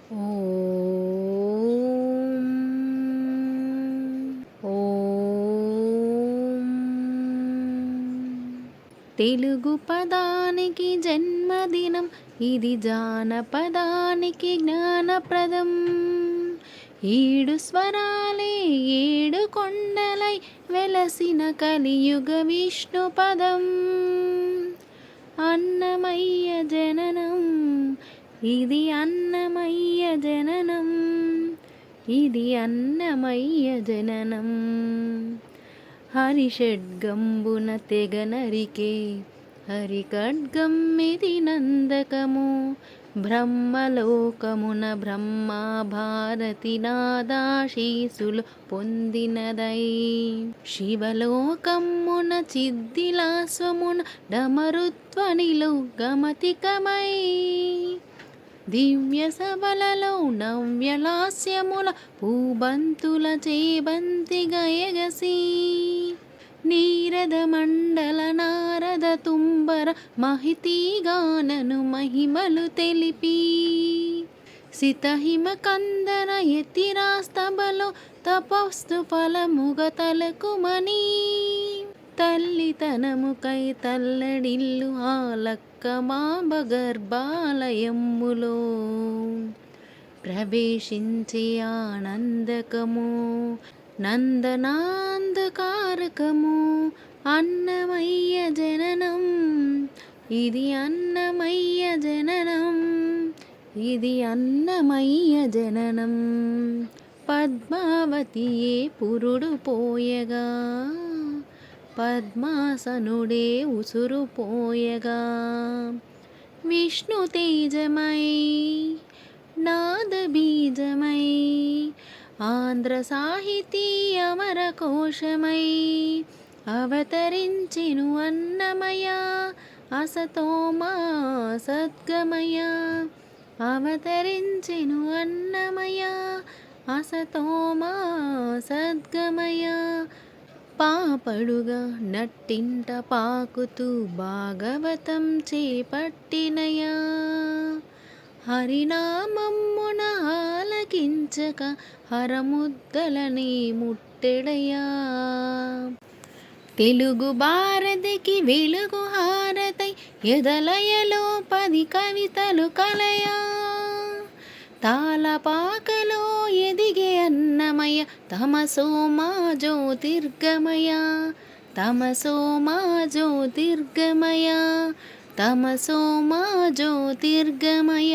ఓం ఓం తెలుగు పదానికి జన్మదినం, ఇది జానపదానికి జ్ఞానప్రదం. ఏడు స్వరాలే ఏడు కొండలై వెలసిన కలియుగ విష్ణు పదం. అన్నమయ్య జననం, ఇది అన్నమయ్య జననం, ఇది అన్నమయ్య జననం. హరిషడ్గంబున తెగ నరికే హరిఖడ్గం ఇది నందకము. బ్రహ్మలోకమున బ్రహ్మ భారతి నాదాశీసులు పొందినదై. శివలోకమున చిద్దిలాస్వమున డమరుధ్వనిలు గమతికమై. దివ్య సభలలో నవ్యలాస్యముల పూబంతుల చేబంతిగా ఎగసి. నీరద మండల నారద తుంబర మహితీగానను మహిమలు తెలిపి. సితహిమ కందన యతిరాస్తబలో తపస్తు ఫలముగ తలకుమని. తల్లితనముకై తల్లడిల్లు ఆలక్కమాంబ గర్భాలయములో ప్రవేశించే ఆనందకము నందనాందకారకము. అన్నమయ్య జననం, ఇది అన్నమయ్య జననం, ఇది అన్నమయ్య జననం. పద్మావతియే పురుడు పోయగా, పద్మాసనుడే ఉసురు పోయగా. విష్ణు తేజమై నాద బీజమై ఆంధ్ర సాహితీ అమర కోశమై. అవతరించెను అన్నమయ అసతోమా సద్గమయ. అవతరించెను అన్నమయ అసతోమా సద్గమయ. పాపడుగా నట్టింట పాకుతూ భాగవతం చేపట్టినయా. హరినామమ్మున ఆలకించక హరముద్దలని ముట్టెడయా. తెలుగు భారతికి వెలుగు హారతై ఎదలయలో 10 కవితలు కలయా. తాళపాకలో ఎదిగే అన్నమయ తమసో మా జ్యోతిర్గమయ. తమసో మా జ్యోతిర్గమయ, తమసో మా జ్యోతిర్గమయ.